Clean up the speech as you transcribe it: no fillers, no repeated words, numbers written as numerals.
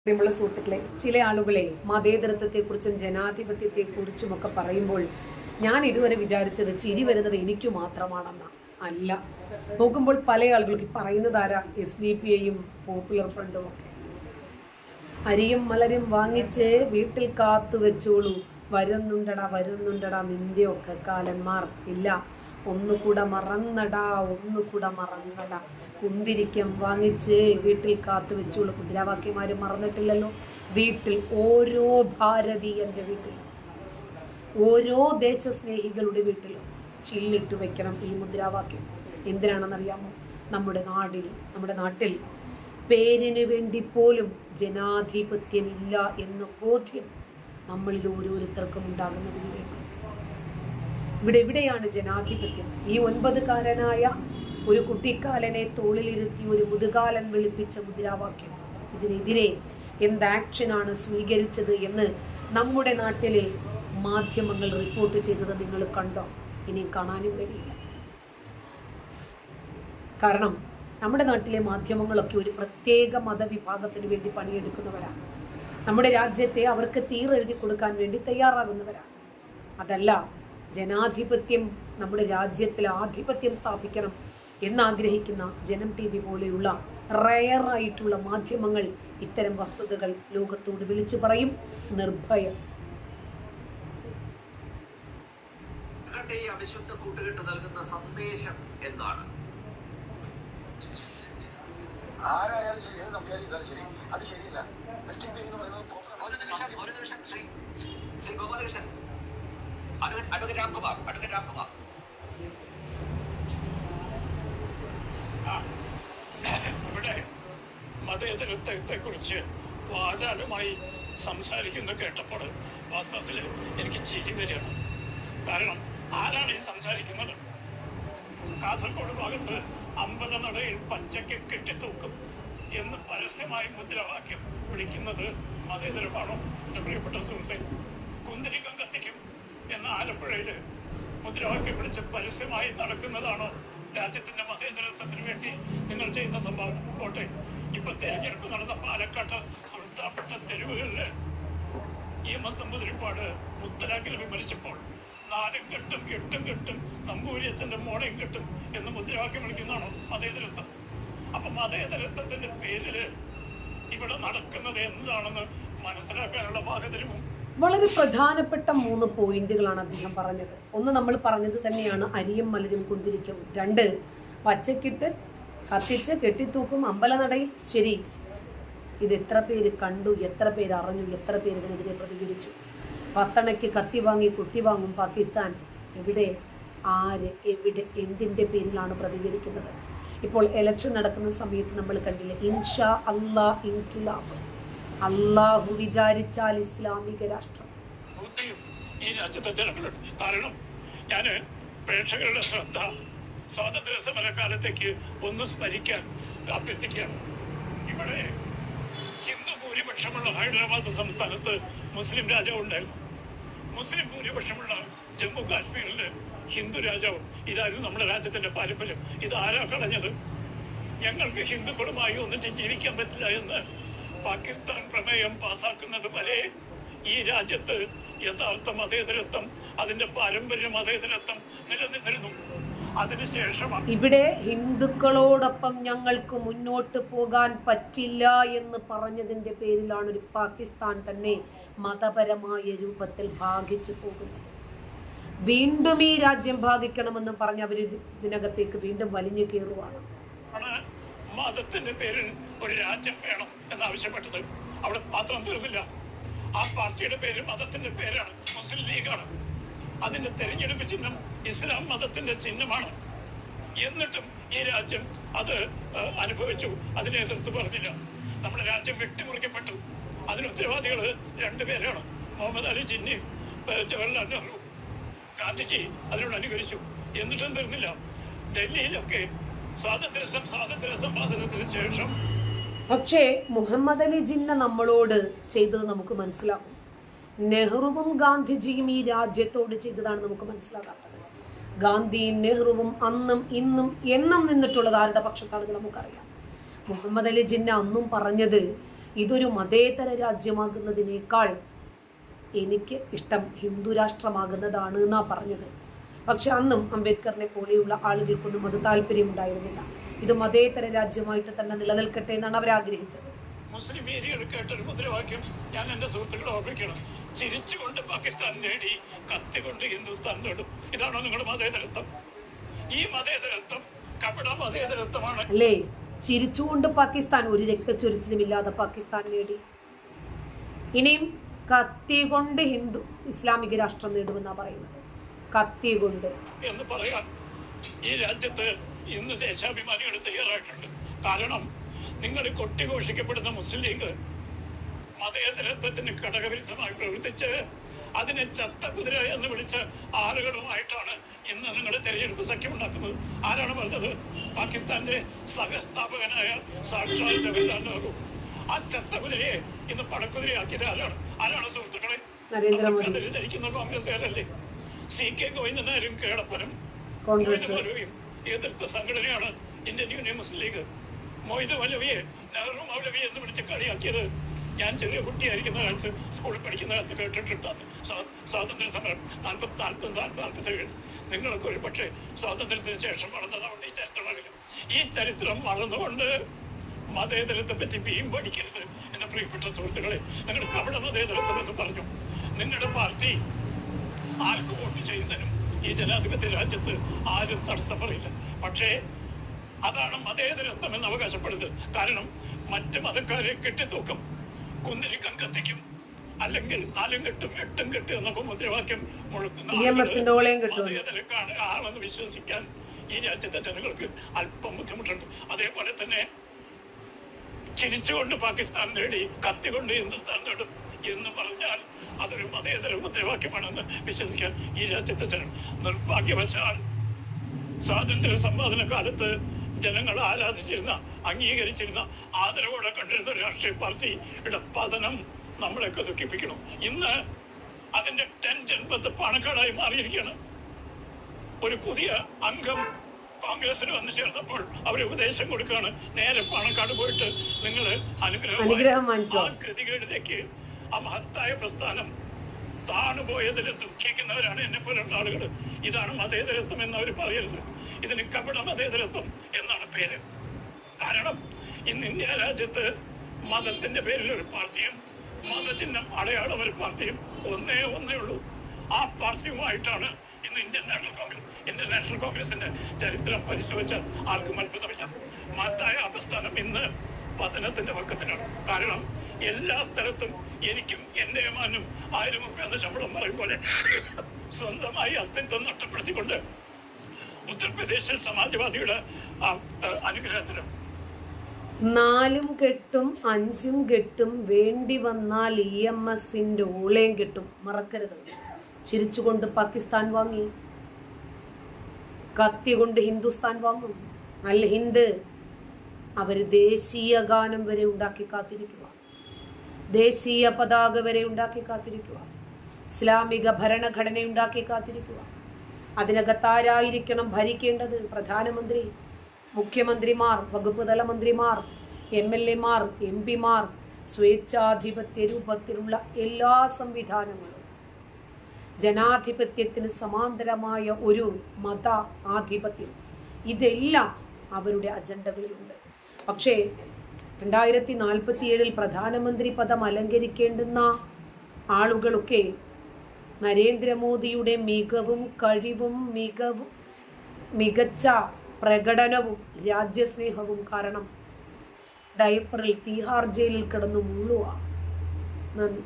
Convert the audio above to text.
പ്രിയമുള്ള സുഹൃത്തുക്കളെ, ചില ആളുകളെ മതേതരത്വത്തെക്കുറിച്ചും ജനാധിപത്യത്തെക്കുറിച്ചുമൊക്കെ പറയുമ്പോൾ ഞാൻ ഇതുവരെ വിചാരിച്ചത് ചിരി വരുന്നത് എനിക്ക് മാത്രമാണെന്ന. അല്ല, നോക്കുമ്പോൾ പല ആളുകൾക്ക് പറയുന്നത് ആരാ? SDPIയും പോപ്പുലർ ഫ്രണ്ടും ഒക്കെ. അരിയും മലരും വാങ്ങിച്ച് വീട്ടിൽ കാത്തു വെച്ചോളൂ, വരുന്നുണ്ടടാ നിന്റെ ഒക്കെ കാലന്മാർ. ഇല്ല, ഒന്നുകൂടെ മറന്നടാ, കുന്തിരിക്കം വാങ്ങിച്ച് വീട്ടിൽ കാത്തു വെച്ചോളൂ. മുദ്രാവാക്യമാരും മറന്നിട്ടില്ലല്ലോ. വീട്ടിൽ ഓരോ ഭാരതീയന്റെ വീട്ടിലും ഓരോ ദേശസ്നേഹികളുടെ വീട്ടിലും ചില്ലിട്ട് വെക്കണം ഈ മുദ്രാവാക്യം. എന്തിനാണെന്നറിയാമോ? നമ്മുടെ നാട്ടിൽ പേരിന് വേണ്ടി പോലും ജനാധിപത്യമില്ല എന്ന ബോധ്യം നമ്മളിൽ ഓരോരുത്തർക്കും ഉണ്ടാകുന്നതിന് വേണ്ടി. എവിടെയാണ് ജനാധിപത്യം? ഈ 9കാരനായ ഒരു കുട്ടിക്കാലനെ തോളിലിരുത്തി ഒരു മുതുകാലൻ വിളിപ്പിച്ച മുദ്രാവാക്യം. ഇതിനെതിരെ എന്ത് ആക്ഷനാണ് സ്വീകരിച്ചത് എന്ന് നമ്മുടെ നാട്ടിലെ മാധ്യമങ്ങൾ റിപ്പോർട്ട് ചെയ്തത് നിങ്ങൾ കണ്ടോ? ഇനി കാണാനും കഴിയില്ല. കാരണം നമ്മുടെ നാട്ടിലെ മാധ്യമങ്ങളൊക്കെ ഒരു പ്രത്യേക മതവിഭാഗത്തിന് വേണ്ടി പണിയെടുക്കുന്നവരാണ്. നമ്മുടെ രാജ്യത്തെ അവർക്ക് തീരെഴുതി കൊടുക്കാൻ വേണ്ടി തയ്യാറാകുന്നവരാണ്. അതല്ല, ജനാധിപത്യം, നമ്മുടെ രാജ്യത്തിൽ ആധിപത്യം സ്ഥാപിക്കണം എന്നാഗ്രഹിക്കുന്ന ജനം TV പോലെയുള്ള റയറായിട്ടുള്ള മാധ്യമങ്ങൾ ഇത്തരം വസ്തുതകൾ ലോകത്തോട് വിളിച്ചു പറയും നിർഭയം. അവിശുദ്ധ കൂട്ടുകെട്ട് നൽകുന്ന സന്ദേശം എന്താണ്? ആരായാലും ശരി, നമുക്കറിയാം ശരി, അത് ശരിയില്ല. ഒരു നിമിഷം ശ്രീ ഗോപാലകൃഷ്ണൻ, അഡ്വക്കേറ്റ് രാംകുമാർ. ഇവിടെ മതേതരത്വത്തെ കുറിച്ച് വാചാലമായി സംസാരിക്കുന്ന കേട്ടപ്പോൾ വാസ്തവത്തിൽ എനിക്ക് ചിരി വരികയാണ്. കാരണം ആരാണ് ഈ സംസാരിക്കുന്നത്? കാസർഗോഡ് ഭാഗത്ത് അമ്പലനടയിൽ പച്ചയ്ക്ക് കെട്ടിത്തൂക്കും എന്ന് പരസ്യമായി മുദ്രാവാക്യം വിളിക്കുന്നത് മതേതരമാണോ? എന്റെ പ്രിയപ്പെട്ട സുഹൃത്തെ, കുന്തിരിക്കം കത്തിക്കും എന്ന ആലപ്പുഴയില് മുദ്രാവാക്യം വിളിച്ച് പരസ്യമായി നടക്കുന്നതാണോ രാജ്യത്തിന്റെ മതേതരത്വത്തിന് വേണ്ടി നിങ്ങൾ ചെയ്യുന്ന സംഭാവന? പോട്ടെ, ഇപ്പൊ തെരഞ്ഞെടുപ്പ് നടന്ന പാലക്കാട്ട് സുൽത്താൻപെട്ട തെരുവുകളില് EMS നമ്പൂതിരിപ്പാട് മുത്തലാഖിൽ വിമർശിച്ചപ്പോൾ 4 കെട്ടും 8 കെട്ടും നമ്പൂരിയച്ഛന്റെ മോളയും കെട്ടും എന്ന് മുദ്രാവാക്യം വിളിക്കുന്നതാണോ മതേതരത്വം? അപ്പൊ മതേതരത്വത്തിന്റെ പേരില് ഇവിടെ നടക്കുന്നത് എന്താണെന്ന് മനസ്സിലാക്കാനുള്ള പാകതരവും. വളരെ പ്രധാനപ്പെട്ട 3 പോയിന്റുകളാണ് അദ്ദേഹം പറഞ്ഞത്. ഒന്ന്, നമ്മൾ പറഞ്ഞത് തന്നെയാണ്, അരിയും മലരും കുന്തിരിക്കവും. 2, പച്ചക്കിട്ട് കത്തിച്ച് കെട്ടിത്തൂക്കും അമ്പലനടയിൽ. ശരി, ഇത് എത്ര പേര് കണ്ടു, എത്ര പേര് അറിഞ്ഞു, എത്ര പേര് ഇതിനെതിരെ പ്രതികരിച്ചു? 10 കത്തി വാങ്ങി കുത്തി വാങ്ങും പാകിസ്ഥാൻ. എവിടെ, ആര്, എവിടെ, എന്തിൻ്റെ പേരിലാണ് പ്രതികരിക്കുന്നത്? ഇപ്പോൾ ഇലക്ഷൻ നടക്കുന്ന സമയത്ത് നമ്മൾ കണ്ടില്ലേ, ഇൻഷാ അല്ലാ ഇൻഖിലാബ്, അള്ളാഹു വിചാരിച്ചാൽ ഇസ്ലാമിക രാഷ്ട്രം. ഈ രാജ്യത്തെ ജനങ്ങളുണ്ട്. കാരണം ഞാൻ പ്രേക്ഷകരുടെ ശ്രദ്ധ സ്വാതന്ത്ര്യ സമരകാലത്തേക്ക് ഒന്ന് സ്മരിക്കാൻ അഭ്യർത്ഥിക്കുകയാണ്. ഇവിടെ ഹിന്ദു ഭൂരിപക്ഷമുള്ള ഹൈദരാബാദ് സംസ്ഥാനത്ത് മുസ്ലിം രാജാവ് ഉണ്ടായിരുന്നു. മുസ്ലിം ഭൂരിപക്ഷമുള്ള ജമ്മു കാശ്മീരില് ഹിന്ദു രാജാവ്. ഇതായിരുന്നു നമ്മുടെ രാജ്യത്തിന്റെ പാരമ്പര്യം. ഇതാരാ കളഞ്ഞത്? ഞങ്ങൾക്ക് ഹിന്ദുക്കളുമായി ഒന്നിച്ച് ജീവിക്കാൻ പറ്റില്ല എന്ന് പാകിസ്ഥാൻ പ്രമേയം പാസാക്കുന്നത് വരെ ഈ രാജ്യത്ത് യഥാർത്ഥ മതേതരത്വം, അതിന്റെ പാരമ്പര്യ മതേതരത്വം നിലനിന്നിരുന്നു. അതിനുശേഷമാണ് ഇവിടെ ഹിന്ദുക്കളോടൊപ്പം ഞങ്ങൾക്ക് മുന്നോട്ട് പോകാൻ പറ്റില്ല എന്ന് പറഞ്ഞതിന്റെ പേരിലാണ് ഒരു പാകിസ്ഥാൻ തന്നെ മതപരമായ രൂപത്തിൽ ഭാഗിച്ചു പോകുന്നത്. വീണ്ടും ഈ രാജ്യം ഭാഗിക്കണമെന്ന് പറഞ്ഞ് അവർ ഇതിനകത്തേക്ക് വീണ്ടും വലിഞ്ഞു കയറുവാണ്. മതത്തിന്റെ പേരിൽ ഒരു രാജ്യം വേണം എന്നാവശ്യപ്പെട്ടത്. അവിടെ മാത്രം തീർന്നില്ല. ആ പാർട്ടിയുടെ പേര് മതത്തിന്റെ പേരാണ്, മുസ്ലിം ലീഗാണ്. അതിന്റെ തെരഞ്ഞെടുപ്പ് ചിഹ്നം ഇസ്ലാം മതത്തിന്റെ ചിഹ്നമാണ്. എന്നിട്ടും ഈ രാജ്യം അത് അനുഭവിച്ചു. അതിനെ എതിർത്ത് പറഞ്ഞില്ല. നമ്മുടെ രാജ്യം വെട്ടിമുറിക്കപ്പെട്ടു. അതിന് ഉത്തരവാദികൾ 2 പേരാണ്, മുഹമ്മദ് അലി ജിന്നയും ജവഹർലാൽ നെഹ്റു. ഗാന്ധിജി അതിനോട് അനുകരിച്ചു. എന്നിട്ടും തീർന്നില്ല. ഡൽഹിയിലൊക്കെ സ്വാതന്ത്ര്യ സമ്പാദനത്തിന് ശേഷം പക്ഷേ മുഹമ്മദ് അലി ജിന്ന നമ്മളോട് ചെയ്തത് നമുക്ക് മനസ്സിലാകും. നെഹ്റുവും ഗാന്ധിജിയും ഈ രാജ്യത്തോട് ചെയ്തതാണ് നമുക്ക് മനസ്സിലാകാത്തത്. ഗാന്ധിയും നെഹ്റുവും അന്നും ഇന്നും എന്നും നിന്നിട്ടുള്ളത് ആരുടെ പക്ഷത്താണെന്ന് നമുക്കറിയാം. മുഹമ്മദ് അലി ജിന്ന അന്നും പറഞ്ഞത് ഇതൊരു മതേതര രാജ്യമാകുന്നതിനേക്കാൾ എനിക്ക് ഇഷ്ടം ഹിന്ദു രാഷ്ട്രമാകുന്നതാണ് എന്നാ പറഞ്ഞത്. പക്ഷെ അന്നും അംബേദ്കറിനെ പോലെയുള്ള ആളുകൾക്കൊന്നും അത് താല്പര്യമുണ്ടായിരുന്നില്ല. ഇത് മതേതര രാജ്യമായിട്ട് തന്നെ നിലനിൽക്കട്ടെ എന്നാണ് അവർ ആഗ്രഹിച്ചത്. മുസ്ലിം ഏരിയകൾ കേട്ടൊരു മുദ്രാവാക്യം ഞാൻ എന്റെ സുഹൃത്തുക്കളെ ഓർമ്മിക്കണം. ചിരിച്ചുകൊണ്ട് പാകിസ്ഥാൻ നേടി, കത്തിക്കൊണ്ട് ഹിന്ദുസ്ഥാൻ നേടും. ഇതാണോ നിങ്ങളുടെ മതേതരത്വം? ഈ മതേതരത്വം കപട മതേതരത്വമാണ് അല്ലേ? ചിരിച്ചുകൊണ്ട് പാകിസ്ഥാൻ, ഒരു രക്തച്ചൊരിച്ചിലുമില്ലാതെ പാകിസ്ഥാൻ നേടി. ഇനിയും കത്തി കൊണ്ട് ഹിന്ദു ഇസ്ലാമിക രാഷ്ട്രം നേടുമെന്നാ പറയുന്നത്. കത്തി കൊണ്ട് എന്ന് പറയാൻ ഈ രാജ്യത്ത് ഇന്ന് ദേശാഭിമാനികൾ തയ്യാറായിട്ടുണ്ട്. കാരണം നിങ്ങൾ കൊട്ടിഘോഷിക്കപ്പെടുന്ന മുസ്ലിം ലീഗ് മതേതരത്വത്തിന് ഘടകവിരുദ്ധമായി പ്രവർത്തിച്ച് അതിനെ ചത്തകുതിര എന്ന് വിളിച്ച ആളുകളുമായിട്ടാണ് ഇന്ന് നിങ്ങൾ തെരഞ്ഞെടുപ്പ് സഖ്യമുണ്ടാക്കുന്നത്. ആരാണ് പറഞ്ഞത്? പാകിസ്ഥാന്റെ സഹസ്ഥാപകനായ സാക്ഷാൽ ജവഹർലാൽ നെഹ്റു. ആ ചത്തകുതിരയെ ഇന്ന് പടക്കുതിരയാക്കിയത് ആരാണ് സുഹൃത്തുക്കളെ? നരേന്ദ്രമോദി ധരിക്കുന്ന കോൺഗ്രസ്സുകാരല്ലേ? CK ഗോവിന്ദനാരും കേളപ്പനും എതിർത്ത സംഘടനയാണ് ഇന്ത്യൻ യൂണിയൻ മുസ്ലിം ലീഗ്. മൊയ്ത് മൗലവിയെ നെഹ്റു മൗലവി എന്ന് വിളിച്ച് കളിയാക്കിയത് ഞാൻ ചെറിയ കുട്ടിയായിരിക്കുന്ന കാലത്ത്, സ്കൂളിൽ പഠിക്കുന്ന കാലത്ത് കേട്ടിട്ടുണ്ടായിരുന്നു. സ്വാതന്ത്ര്യ സമരം 47 നിങ്ങളൊക്കെ ഒരു പക്ഷേ സ്വാതന്ത്ര്യത്തിന് ശേഷം വളർന്നതുകൊണ്ട് ഈ ചരിത്രം അറിയില്ല. ഈ ചരിത്രം വളർന്നുകൊണ്ട് മതേതരത്തെ പറ്റി വീം പഠിക്കരുത് എന്റെ പ്രിയപ്പെട്ട സുഹൃത്തുക്കളെ. നിങ്ങൾ അവിടെ മതേതരത്വം എന്ന് പറഞ്ഞു. നിങ്ങളുടെ പാർട്ടി ആർക്ക് വോട്ട് ചെയ്യുന്നതിനും ഈ ജനാധിപത്യ രാജ്യത്ത് ആരും തടസ്സപ്പെടില്ല. പക്ഷേ അതാണ് മതേതരത്വം എന്ന് അവകാശപ്പെടുന്നത്. കാരണം മറ്റ് മതക്കാരെ കെട്ടിത്തൂക്കും, കുന്തിരിക്കം കത്തിക്കും, അല്ലെങ്കിൽ 4 കെട്ടും 8 കെട്ടും എന്നൊക്കെ മുദ്രാവാക്യം മുഴക്കുന്ന മതേതരക്കാണ് ആണെന്ന് വിശ്വസിക്കാൻ ഈ രാജ്യത്തെ ജനങ്ങൾക്ക് അല്പം ബുദ്ധിമുട്ടുണ്ട്. അതേപോലെ തന്നെ ചിരിച്ചുകൊണ്ട് പാകിസ്ഥാൻ നേടി, കത്തികൊണ്ട് ഹിന്ദുസ്ഥാൻ നേടും എന്ന് പറഞ്ഞാൽ അതൊരു മതേതര മുദ്രാവാക്യമാണെന്ന് വിശ്വസിക്കാൻ ഈ രാജ്യത്തെ ജനം നിർഭാഗ്യവശാൽ സ്വാതന്ത്ര്യ സമ്പാദന കാലത്ത് ജനങ്ങൾ ആരാധിച്ചിരുന്ന, അംഗീകരിച്ചിരുന്ന, ആദരവോടെ കണ്ടിരുന്ന ഒരു രാഷ്ട്രീയ പാർട്ടിയുടെ പതനം നമ്മളെയൊക്കെ ദുഃഖിപ്പിക്കണം. ഇന്ന് അതിന്റെ 10 പാണക്കാടായി മാറിയിരിക്കുകയാണ്. ഒരു പുതിയ അംഗം കോൺഗ്രസിന് വന്നു ചേർന്നപ്പോൾ അവർ ഉപദേശം കൊടുക്കുകയാണ്, നേരെ പാണക്കാട് പോയിട്ട് നിങ്ങൾ അനുഗ്രഹം ആ ഗതികേടിലേക്ക് ആ മഹത്തായ പ്രസ്ഥാനം താണുപോയതിൽ ദുഃഖിക്കുന്നവരാണ് എന്നെ പോലുള്ള ആളുകൾ. ഇതാണ് മതേതരത്വം എന്ന് അവർ പറയരുത്. ഇതിന് കപട മതേതരത്വം എന്നാണ് പേര്. കാരണം ഇന്ന് ഇന്ത്യ രാജ്യത്ത് മതത്തിന്റെ പേരിൽ ഒരു പാർട്ടിയും മതചിഹ്നം അടയാളം ഒരു പാർട്ടിയും ഒന്നേ ഉള്ളൂ. ആ പാർട്ടിയുമായിട്ടാണ് ഇന്ന് ഇന്ത്യൻ നാഷണൽ കോൺഗ്രസിന്റെ ചരിത്രം പരിശോധിച്ചാൽ ആർക്കും അത്ഭുതമില്ല. മഹത്തായ ആ പ്രസ്ഥാനം ഇന്ന് പതനത്തിന്റെ പക്കത്തിനാണ്. കാരണം എല്ലാ സ്ഥലത്തും എനിക്കും എന്റെ ഏമാനും 1000 രൂപ ശമ്പളം പറയും പോലെ സ്വന്തമായി അസ്തിത്വം നഷ്ടപ്പെടുത്തിക്കൊണ്ട് ഉത്തർപ്രദേശിൽ സമാജ്വാദിയുടെ അനുഗ്രഹത്തിനും 4 കെട്ടും 5 കെട്ടും വേണ്ടി വന്നാൽ EMSന്റെ ഓളയും കെട്ടും. മറക്കരുത്. ചിരിച്ചുകൊണ്ട് പാകിസ്ഥാൻ വാങ്ങി, കത്തി കൊണ്ട് ഹിന്ദുസ്ഥാൻ വാങ്ങും. അല്ല ഹിന്ദ് അവര് ദേശീയ ഗാനം വരെ ഉണ്ടാക്കി കാത്തിരിക്കുക, ദേശീയ പതാക വരെ ഉണ്ടാക്കി കാത്തിരിക്കുക, ഇസ്ലാമിക ഭരണഘടന ഉണ്ടാക്കി കാത്തിരിക്കുക. അതിനകത്താരായിരിക്കണം ഭരിക്കേണ്ടത്? പ്രധാനമന്ത്രി, മുഖ്യമന്ത്രിമാർ, വകുപ്പ് തല മന്ത്രിമാർ, MLA മാർ, MP മാർ, സ്വേച്ഛാധിപത്യ രൂപത്തിലുള്ള എല്ലാ സംവിധാനങ്ങളും. ജനാധിപത്യത്തിന് സമാന്തരമായ ഒരു മത ആധിപത്യം, ഇതെല്ലാം അവരുടെ അജണ്ടകളിലുണ്ട്. പക്ഷേ 2047 പ്രധാനമന്ത്രി പദം അലങ്കരിക്കേണ്ടുന്ന ആളുകളൊക്കെ നരേന്ദ്രമോദിയുടെ മികവും കഴിവും മികച്ച പ്രകടനവും രാജ്യസ്നേഹവും കാരണം ഡയപ്പറിൽ തീഹാർ ജയിലിൽ കിടന്നു മുള്ളുക. നന്ദി.